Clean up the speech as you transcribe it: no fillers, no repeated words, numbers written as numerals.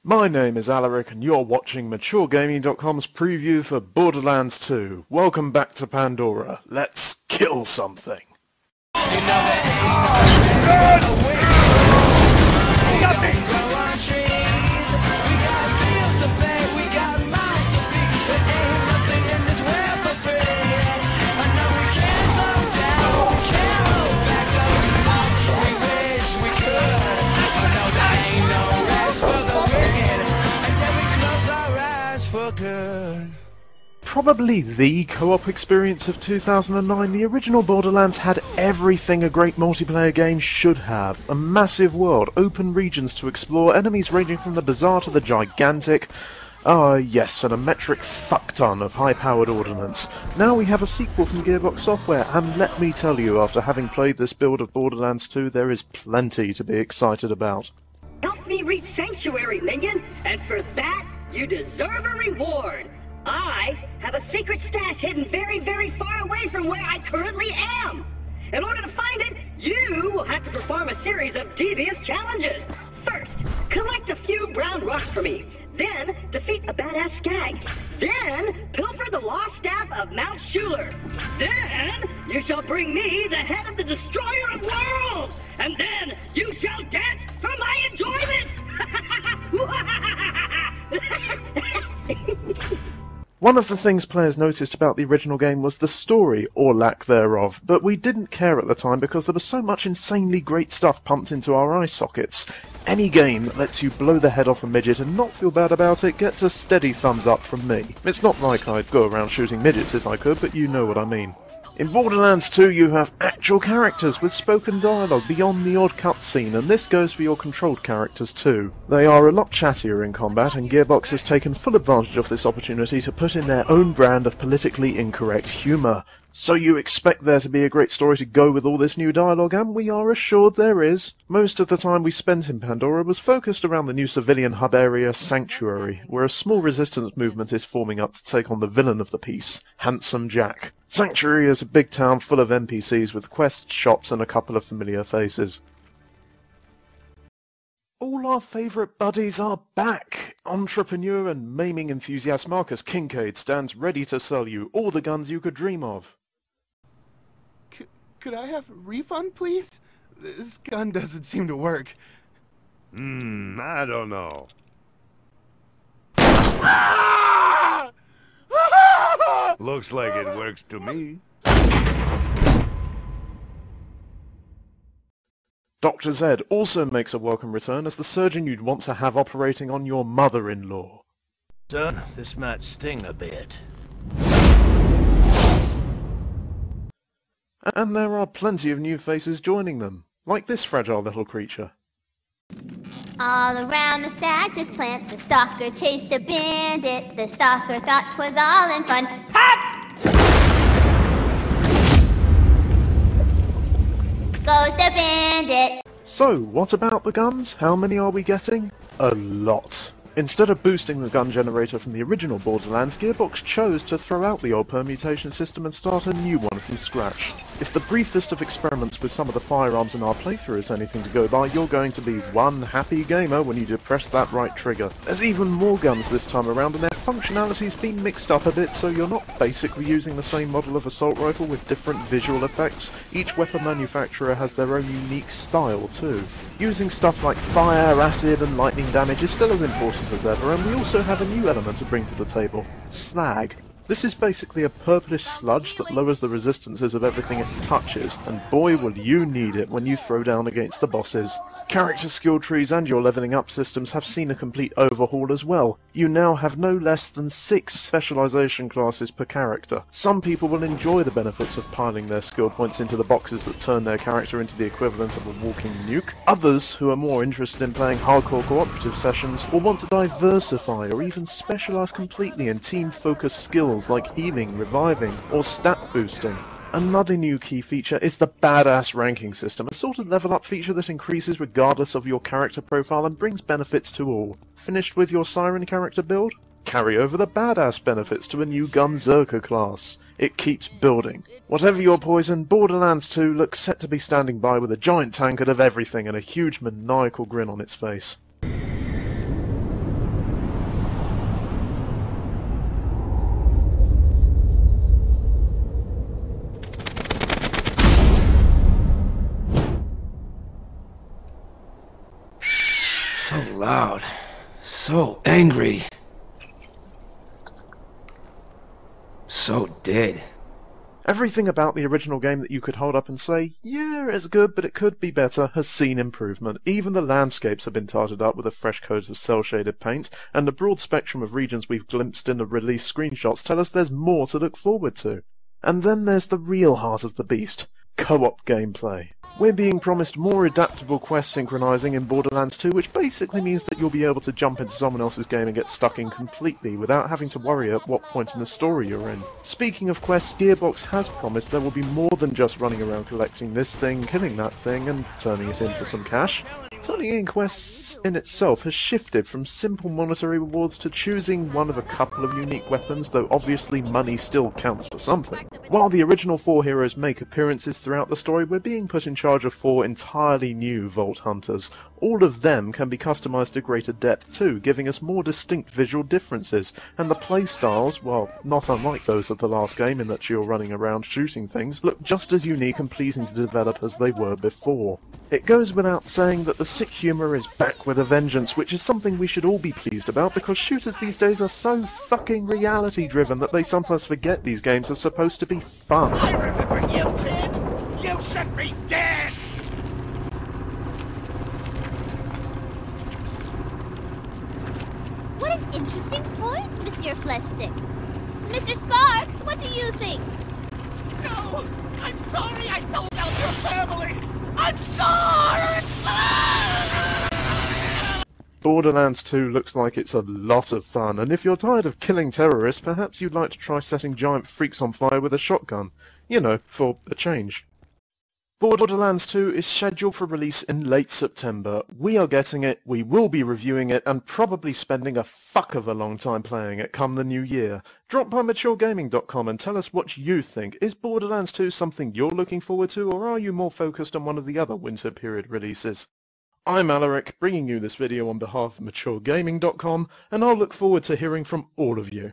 My name is Alaric and you're watching MatureGaming.com's preview for Borderlands 2. Welcome back to Pandora. Let's kill something. Probably the co-op experience of 2009, the original Borderlands had everything a great multiplayer game should have. A massive world, open regions to explore, enemies ranging from the bizarre to the gigantic. Yes, and a metric fuckton of high-powered ordnance. Now we have a sequel from Gearbox Software, and let me tell you, after having played this build of Borderlands 2, there is plenty to be excited about. Help me reach Sanctuary, minion, and for that, you deserve a reward! I have a secret stash hidden very, very far away from where I currently am! In order to find it, you will have to perform a series of devious challenges! First, collect a few brown rocks for me. Then, defeat a badass skag. Then, pilfer the lost staff of Mount Schuler. Then, you shall bring me the head of the Destroyer of Worlds! And then, you shall dance for my enjoyment! One of the things players noticed about the original game was the story, or lack thereof, but we didn't care at the time because there was so much insanely great stuff pumped into our eye sockets. Any game that lets you blow the head off a midget and not feel bad about it gets a steady thumbs up from me. It's not like I'd go around shooting midgets if I could, but you know what I mean. In Borderlands 2 you have actual characters with spoken dialogue beyond the odd cutscene, and this goes for your controlled characters too. They are a lot chattier in combat, and Gearbox has taken full advantage of this opportunity to put in their own brand of politically incorrect humour. So you expect there to be a great story to go with all this new dialogue, and we are assured there is. Most of the time we spent in Pandora was focused around the new civilian hub area, Sanctuary, where a small resistance movement is forming up to take on the villain of the piece, Handsome Jack. Sanctuary is a big town full of NPCs with quests, shops, and a couple of familiar faces. All our favourite buddies are back! Entrepreneur and maiming enthusiast Marcus Kincaid stands ready to sell you all the guns you could dream of. Could I have a refund, please? This gun doesn't seem to work. I don't know. Looks like it works to me. Dr. Zed also makes a welcome return as the surgeon you'd want to have operating on your mother-in-law. Son, this might sting a bit. And there are plenty of new faces joining them, like this fragile little creature. All around the stactus plant, the stalker chased a bandit. The stalker thought 'twas all in fun. Pop! Goes the bandit. So, what about the guns? How many are we getting? A lot. Instead of boosting the gun generator from the original Borderlands, Gearbox chose to throw out the old permutation system and start a new one from scratch. If the briefest of experiments with some of the firearms in our playthrough is anything to go by, you're going to be one happy gamer when you depress that right trigger. There's even more guns this time around, and their functionality's been mixed up a bit, so you're not basically using the same model of assault rifle with different visual effects. Each weapon manufacturer has their own unique style too. Using stuff like fire, acid and lightning damage is still as important as ever, and we also have a new element to bring to the table: slag. This is basically a purplish sludge that lowers the resistances of everything it touches, and boy will you need it when you throw down against the bosses. Character skill trees and your leveling up systems have seen a complete overhaul as well. You now have no less than 6 specialization classes per character. Some people will enjoy the benefits of piling their skill points into the boxes that turn their character into the equivalent of a walking nuke. Others, who are more interested in playing hardcore cooperative sessions, will want to diversify or even specialize completely in team-focused skills like healing, reviving, or stat boosting. Another new key feature is the Badass ranking system, a sort of level up feature that increases regardless of your character profile and brings benefits to all. Finished with your Siren character build? Carry over the Badass benefits to a new Gunzerker class. It keeps building. Whatever your poison, Borderlands 2 looks set to be standing by with a giant tankard of everything and a huge maniacal grin on its face. loud. So angry. So dead. Everything about the original game that you could hold up and say, yeah, it's good, but it could be better, has seen improvement. Even the landscapes have been tarted up with a fresh coat of cel-shaded paint, and the broad spectrum of regions we've glimpsed in the release screenshots tell us there's more to look forward to. And then there's the real heart of the beast, co-op gameplay. We're being promised more adaptable quest synchronizing in Borderlands 2, which basically means that you'll be able to jump into someone else's game and get stuck in completely without having to worry at what point in the story you're in. Speaking of quests, Gearbox has promised there will be more than just running around collecting this thing, killing that thing, and turning it in for some cash. Turning in quests in itself has shifted from simple monetary rewards to choosing one of a couple of unique weapons, though obviously money still counts for something. While the original 4 heroes make appearances throughout the story, we're being put in charge of 4 entirely new Vault Hunters. All of them can be customised to greater depth too, giving us more distinct visual differences, and the playstyles, while not unlike those of the last game in that you're running around shooting things, look just as unique and pleasing to develop as they were before. It goes without saying that the sick humour is back with a vengeance, which is something we should all be pleased about because shooters these days are so fucking reality driven that they sometimes forget these games are supposed to be fun. I remember you, kid! You should be dead! What an interesting point, Monsieur Fleshstick. Mr. Sparks, what do you think? No! I'm sorry I sold out your family! I'm sorry! Borderlands 2 looks like it's a lot of fun, and if you're tired of killing terrorists, perhaps you'd like to try setting giant freaks on fire with a shotgun. You know, for a change. Borderlands 2 is scheduled for release in late September. We are getting it, we will be reviewing it, and probably spending a fuck of a long time playing it come the new year. Drop by maturegaming.com and tell us what you think. Is Borderlands 2 something you're looking forward to, or are you more focused on one of the other winter period releases? I'm Alaric, bringing you this video on behalf of maturegaming.com, and I'll look forward to hearing from all of you.